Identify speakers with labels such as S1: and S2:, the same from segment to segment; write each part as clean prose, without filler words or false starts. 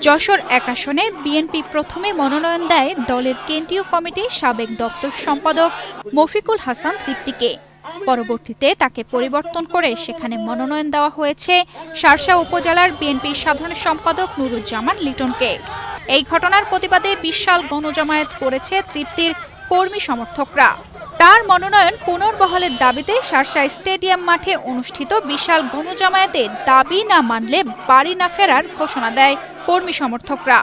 S1: যশোর ১ আসনে বিএনপি প্রথমে মনোনয়ন দেয় দলের কেন্দ্রীয় কমিটির সাবেক দপ্তর সম্পাদক মফিকুল হাসান তৃপ্তিকে। পরবর্তীতে তাকে পরিবর্তন করে সেখানে মনোনয়ন দেওয়া হয়েছে শার্শা উপজেলার বিএনপির সাধারণ সম্পাদক নুরুজ্জামান লিটনকে। এই ঘটনার প্রতিবাদে বিশাল গণজমায়েত করেছে তৃপ্তির কর্মী সমর্থকরা। তার মনোনয়ন পুনর্বহালের দাবিতে শার্শা স্টেডিয়াম মাঠে অনুষ্ঠিত বিশাল গণজমায়েতে দাবি না মানলে বাড়ি না ফেরার ঘোষণা দেয় কর্মী সমর্থকরা।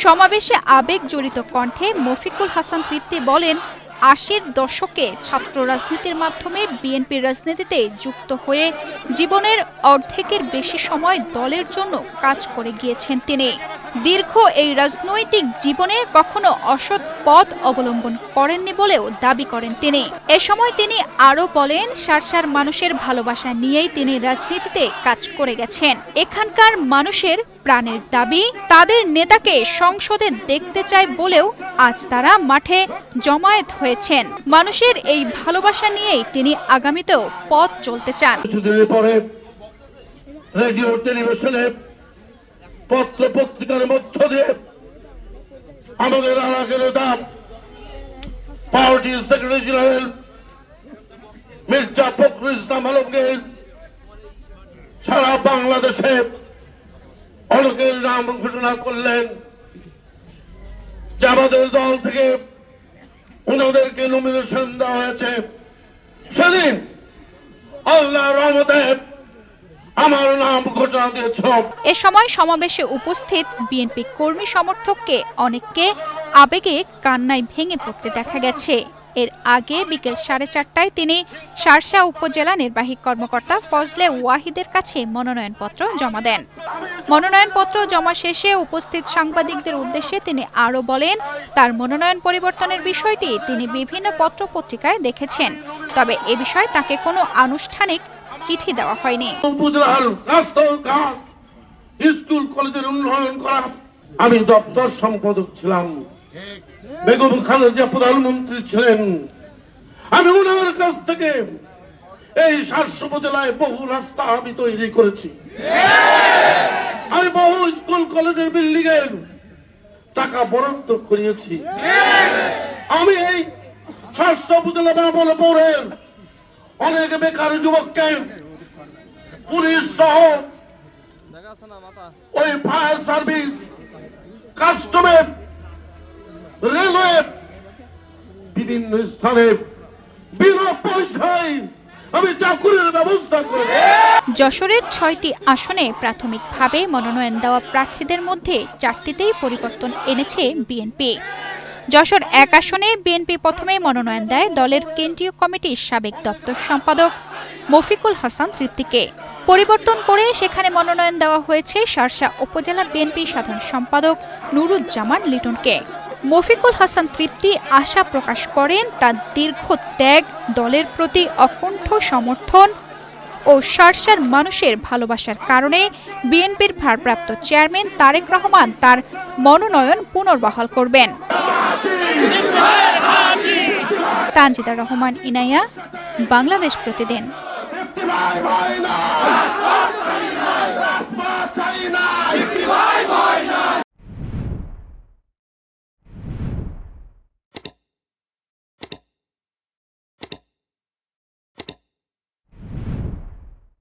S1: সমাবেশে আবেগ জড়িত কণ্ঠে মফিকুল হাসান তৃপ্তি বলেন, ৮০-র দশকে ছাত্র রাজনীতির মাধ্যমে বিএনপির রাজনীতিতে যুক্ত হয়ে জীবনের অর্ধেকের বেশি সময় দলের জন্য কাজ করে গিয়েছেন তিনি। দীর্ঘ এই রাজনৈতিক জীবনে কখনো অসৎ পথ অবলম্বন করেননি বলেও দাবি করেন তিনি। এ সময় তিনি আরও বলেন, শার্শার মানুষের ভালোবাসা নিয়েই তিনি রাজনীতিতে কাজ করে গেছেন। এখানকার মানুষের প্রাণের দাবি, তাদের নেতাকে সংসদে দেখতে চায় বলেও আজ তারা মাঠে জমায়েত হয়েছেন। মানুষের এই ভালোবাসা নিয়েই তিনি আগামীতেও পথ চলতে চান।
S2: রেডিও টেলিভিশনে পত্র পত্রিকার মধ্য দিয়ে আমাদের আরাকের দাম পার্টির সেক্রেটারি জেনারেল মির্জা ফখরুল ইসলাম আলমগীর সারা বাংলাদেশে অনেকের নাম ঘোষণা করলেন যে আমাদের দল থেকে ওনাদেরকে নমিনেশন দেওয়া হয়েছে। সেদিন আল্লাহর রহমতে আমার নাম ঘোষণা দিয়েছ।
S1: এ সময় সমাবেশে উপস্থিত বিএনপি কর্মী সমর্থককে অনেককে আবেগে কান্নায় ভেঙে পড়তে দেখা গেছে। এর আগে বিকেল 4:30টায় তিনি শার্শা উপজেলা নির্বাহী কর্মকর্তা ফজলে ওয়াহিদের কাছে মনোনয়নপত্র জমা দেন। মনোনয়নপত্র জমা শেষে উপস্থিত সাংবাদিকদের উদ্দেশ্যে তিনি আরও বলেন, তার মনোনয়ন পরিবর্তনের বিষয়টি তিনি বিভিন্ন পত্রপত্রিকায় দেখেছেন, তবে এ বিষয়ে তাকে কোনো আনুষ্ঠানিক চিঠি দেওয়া হয়নি।
S2: স্কুল কলেজের উন্নয়ন করা, আমি দপ্তর সম্পাদক ছিলাম, বেগম খালেদা প্রধানমন্ত্রী ছিলেন, আমি ওনার কাছ থেকে এই শার্শা উপজেলায় বহু রাস্তা আমি তৈরি করেছি, আমি বহু স্কুল কলেজের বিল্ডিং এর টাকা বরাদ্দ করিয়েছি, আমি এই শার্শা উপজেলা পৌরের অনেক বেকার যুবককে পুলিশ সহ ওই ফায়ার সার্ভিস, কাস্টমের, রেলওয়ে বিভিন্ন স্থানে বিনা পয়সায় আমি চাকুরির ব্যবস্থা করি।
S1: যশোরের ৬টি আসনে প্রাথমিকভাবে মনোনয়ন দেওয়া প্রার্থীদের মধ্যে ৪টিতেই পরিবর্তন এনেছে বিএনপি। যশোর ১ আসনে বিএনপি প্রথমে মনোনয়ন দেয় দলের কেন্দ্রীয় কমিটির সাবেক দপ্তর সম্পাদক মফিকুল হাসান তৃপ্তিকে। পরিবর্তন করে সেখানে মনোনয়ন দেওয়া হয়েছে শার্শা উপজেলা বিএনপি সাধারণ সম্পাদক নুরুজ্জামান লিটনকে। মফিকুল হাসান তৃপ্তি আশা প্রকাশ করেন, তার দীর্ঘ ত্যাগ, দলের প্রতি অকুণ্ঠ সমর্থন ও শার্শার মানুষের ভালোবাসার কারণে বিএনপির ভারপ্রাপ্ত চেয়ারম্যান তারেক রহমান তার মনোনয়ন পুনর্বহাল করবেন। তানজিদা রহমান ইনায়া, বাংলাদেশ প্রতিদিন।